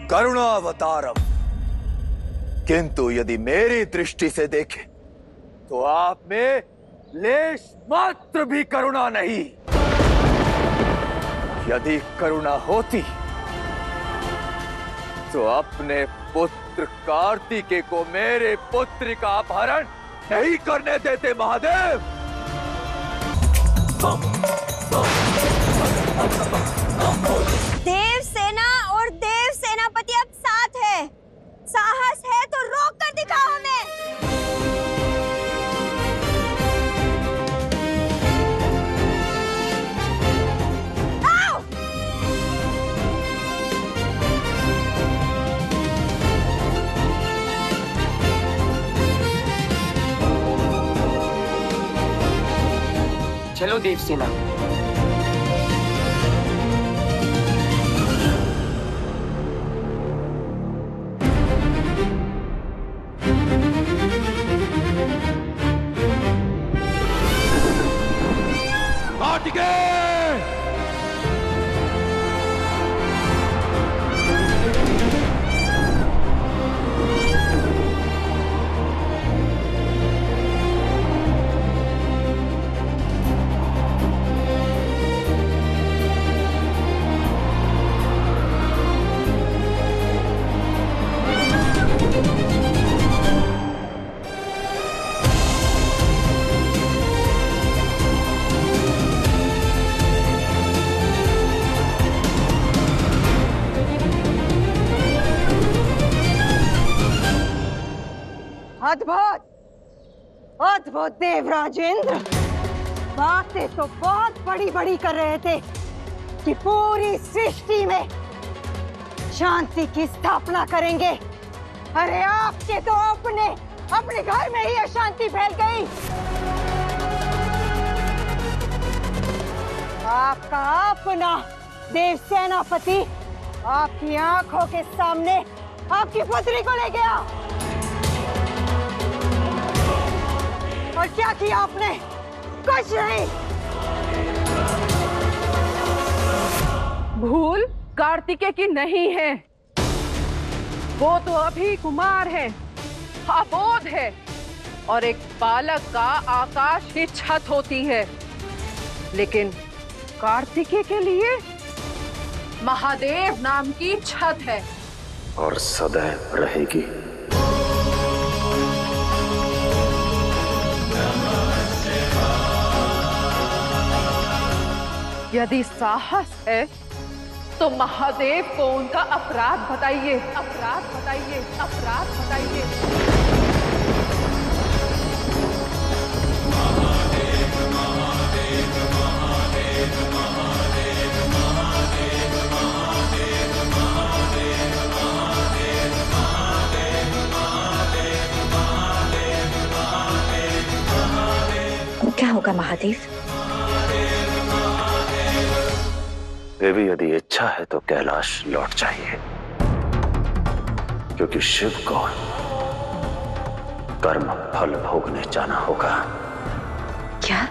करुणावतारम, किंतु यदि मेरी दृष्टि से देखें तो आप में लेश मात्र भी करुणा नहीं। यदि करुणा होती तो अपने पुत्र कार्तिकेय को मेरे पुत्र का अपहरण नहीं करने देते महादेव। देव सेना और देव सेनापति अब साथ है। साहस है तो रोक कर दिखाओ हमें। आओ। चलो देव सेना। अद्भुत अद्भुत देवराजेंद्र, बातें तो बहुत बड़ी बड़ी कर रहे थे कि पूरी सृष्टि में शांति की स्थापना करेंगे। अरे आपके तो अपने घर में ही अशांति फैल गई। आपका अपना देव सेनापति आपकी आंखों के सामने आपकी पुत्री को ले गया। और क्या किया आपने? कुछ नहीं। भूल कार्तिकेय की नहीं है, वो तो अभी कुमार है, अबोध है, और एक बालक का आकाश की छत होती है, लेकिन कार्तिकेय के लिए महादेव नाम की छत है और सदैव रहेगी। यदि साहस है तो महादेव को उनका अपराध बताइए, अपराध बताइए, अपराध बताइए। महादेव महादेव महादेव महादेव महादेव महादेव महादेव महादेव महादेव महादेव महादेव महादेव। क्या होगा महादेव? देवी यदि इच्छा है तो कैलाश लौट जाइए, क्योंकि शिव को कर्म फल भोगने जाना होगा। क्या?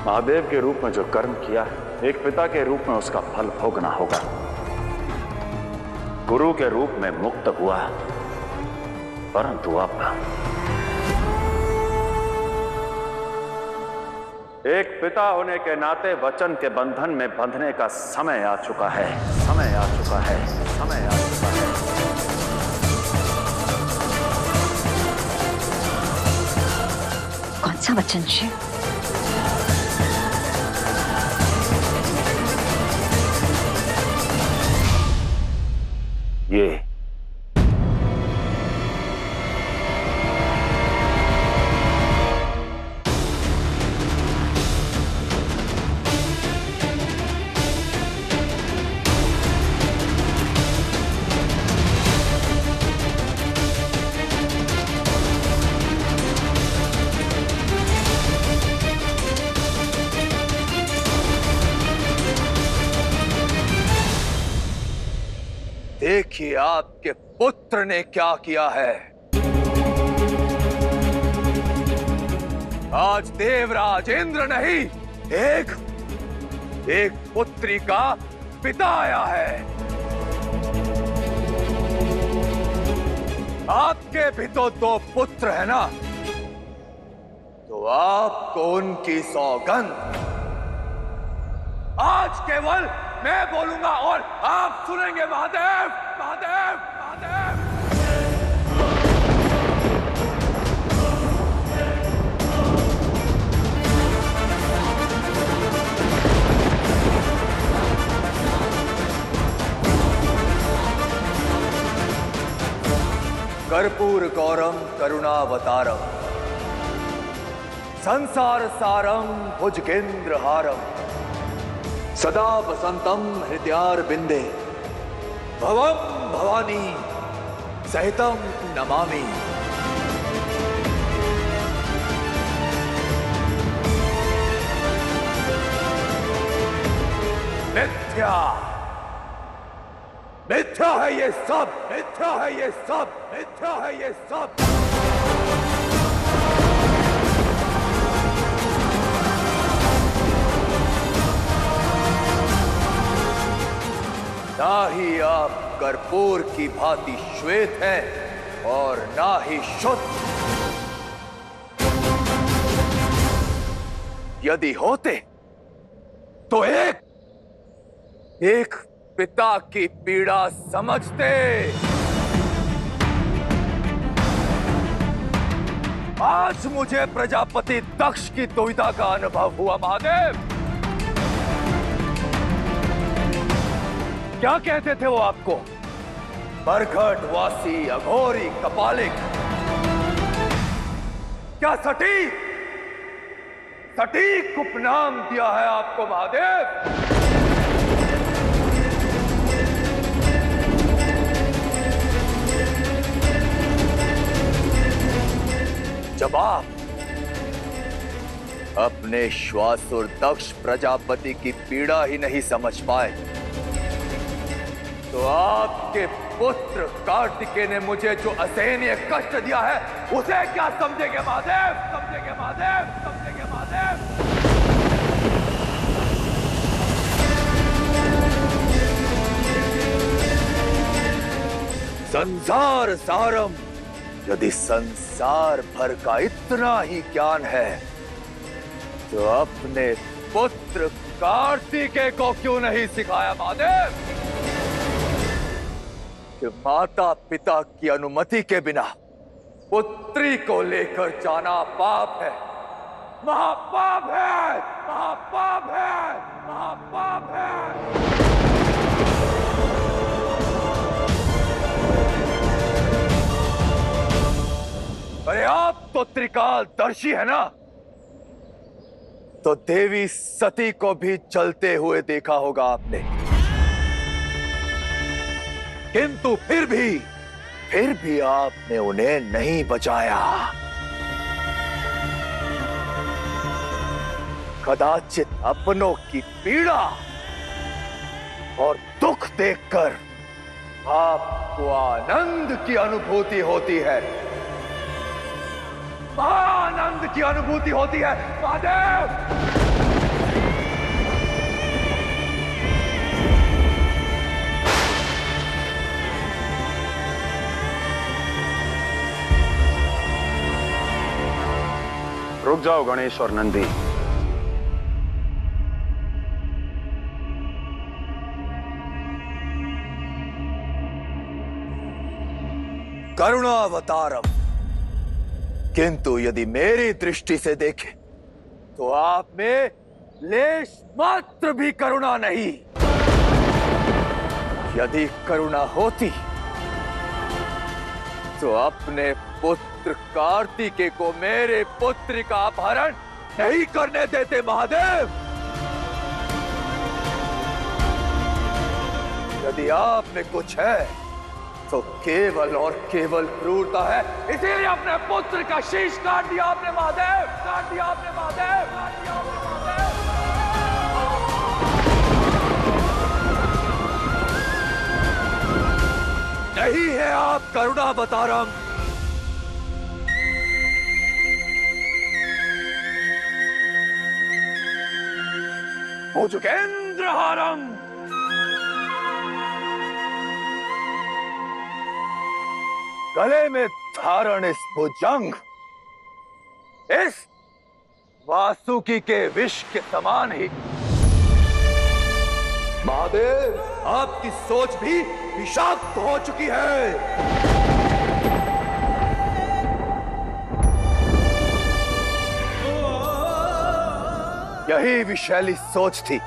महादेव के रूप में जो कर्म किया है, एक पिता के रूप में उसका फल भोगना होगा। गुरु के रूप में मुक्त हुआ, परंतु अब एक पिता होने के नाते वचन के बंधन में बंधने का समय आ चुका है, समय आ चुका है, समय आ चुका है। कौन सा वचन शिव? ये देखिए आपके पुत्र ने क्या किया है। आज देवराज इंद्र नहीं, एक पुत्री का पिता आया है। आपके भी तो दो पुत्र है ना, तो आपको उनकी सौगंध आज केवल मैं बोलूंगा और आप सुनेंगे। महादेव, महादेव, महादेव। कर्पूर गौरम करुणावतारम, संसार सारम भुजगेंद्र हारम, सदा वसंतम हृदयारविंदे, भवम भवानी सहितम नमामि। मिथ्या, मिथ्या है ये सब, मिथ्या है ये सब, मिथ्या है ये सब। ना ही आप कर्पूर की भांति श्वेत हैं और ना ही शुद्ध। यदि होते तो एक पिता की पीड़ा समझते। आज मुझे प्रजापति दक्ष की दुविधा का अनुभव हुआ। महादेव, क्या कहते थे वो आपको? बरगढ़ वासी अघोरी कपालिक। क्या सटीक उपनाम दिया है आपको महादेव? जब आप अपने श्वासुर दक्ष प्रजापति की पीड़ा ही नहीं समझ पाए, तो आपके पुत्र कार्तिकेय ने मुझे जो असहनीय कष्ट दिया है उसे क्या समझेंगे महादेव? समझेंगे महादेव, समझेंगे महादेव। संसार सारम, यदि संसार भर का इतना ही ज्ञान है तो अपने पुत्र कार्तिकेय को क्यों नहीं सिखाया महादेव कि माता पिता की अनुमति के बिना पुत्री को लेकर जाना पाप है, महापाप है, महापाप है, महापाप है। अरे आप तो त्रिकालदर्शी है ना, तो देवी सती को भी जलते हुए देखा होगा आपने, किंतु फिर भी आपने उन्हें नहीं बचाया। कदाचित अपनों की पीड़ा और दुख देखकर आपको आनंद की अनुभूति होती है, आनंद की अनुभूति होती है महादेव। रुक जाओ गणेश और नंदी। करुणावतारम, किंतु यदि मेरी दृष्टि से देखें तो आप में लेश मात्र भी करुणा नहीं। यदि करुणा होती तो अपने पुत्र कार्तिकेय को मेरे पुत्र का अपहरण नहीं करने देते महादेव। यदि आप में कुछ है तो केवल और केवल क्रूरता है, इसीलिए अपने पुत्र का शीश काट दिया आपने महादेव, काट दिया आपने महादेव, काट दिया आपने महादेव। नहीं है आप करुणावतारम, भुजगेंद्र हारम। गले में धारण इस भुजंग इस वासुकी के विष के समान ही। महादेव, आपकी सोच भी विषाक्त हो चुकी है। यही विषैली सोच थी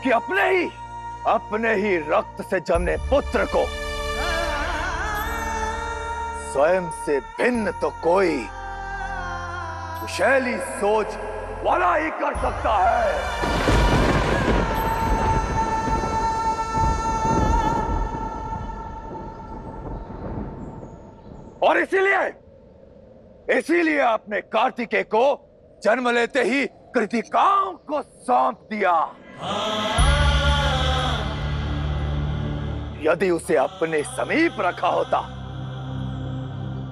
कि अपने ही रक्त से जन्मे पुत्र को स्वयं से भिन्न तो कोई विषैली सोच वाला ही कर सकता है। और इसीलिए आपने कार्तिकेय को जन्म लेते ही कृतिकाओं को सौंप दिया। यदि उसे अपने समीप रखा होता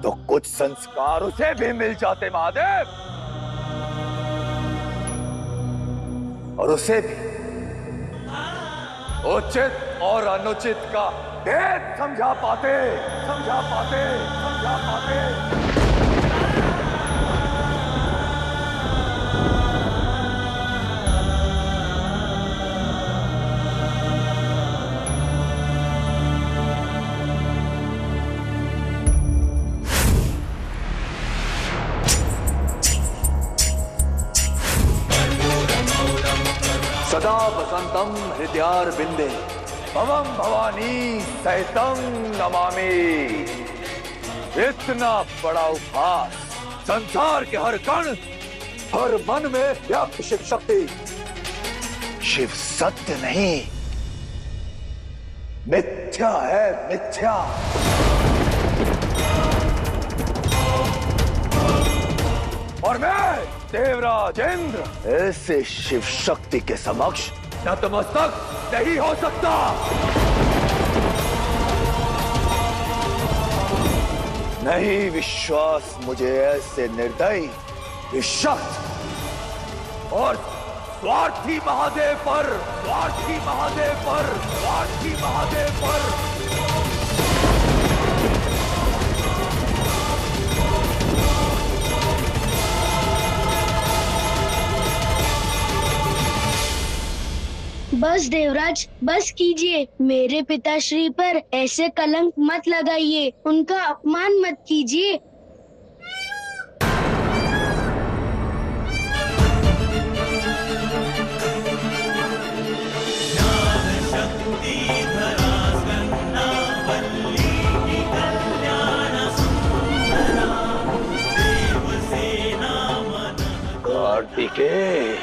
तो कुछ संस्कार उसे भी मिल जाते महादेव, और उसे भी उचित और अनुचित का भेद समझा पाते। सदा वसंतम हृदयारविंदे भवम भवानी सहितम नमामि। इतना बड़ा उपहास, संसार के हर कण हर मन में व्याप्त शिव शक्ति, शिव सत्य नहीं मिथ्या है, मिथ्या। और मैं देवराज इंद्र ऐसे शिव शक्ति के समक्ष नतमस्तक नहीं हो सकता। नहीं विश्वास मुझे ऐसे निर्दयी, विषक्त और स्वार्थी महादेव पर। बस देवराज, बस कीजिए। मेरे पिताश्री पर ऐसे कलंक मत लगाइए, उनका अपमान मत कीजिए। कार्तिकेय,